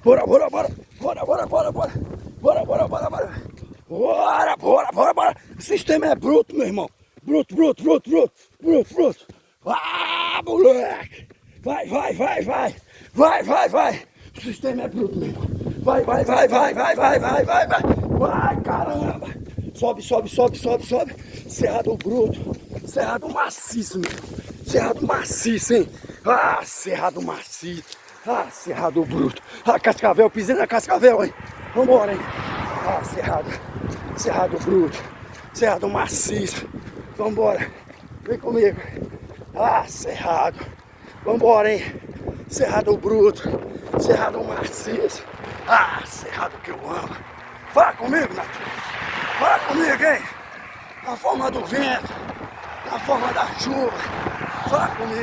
Bora, bora, bora. Bora, bora, bora, bora. Bora, bora, bora, bora. Bora, bora, bora, bora. O sistema é bruto, meu irmão. Bruto, bruto, bruto, bruto, bruto, bruto. Ah, moleque. Vai, vai, vai, vai. Vai, vai, vai. O sistema é bruto, meu irmão. Vai, vai, vai, vai, vai, vai, vai, vai, vai. Vai, caramba. Sobe, sobe, sobe, sobe, sobe. Cerrado bruto. Cerrado maciço, meu irmão. Cerrado maciço, hein? Ah, cerrado maciço. Ah, cerrado bruto. Ah, cascavel, pisei na cascavel, hein? Vambora, hein? Ah, cerrado. Cerrado bruto. Cerrado maciço. Vambora. Vem comigo. Ah, cerrado. Vambora, hein? Cerrado bruto. Cerrado maciço. Ah, cerrado que eu amo. Fala comigo, Natureza. Fala comigo, hein? Na forma do vento. Na forma da chuva. Fala comigo.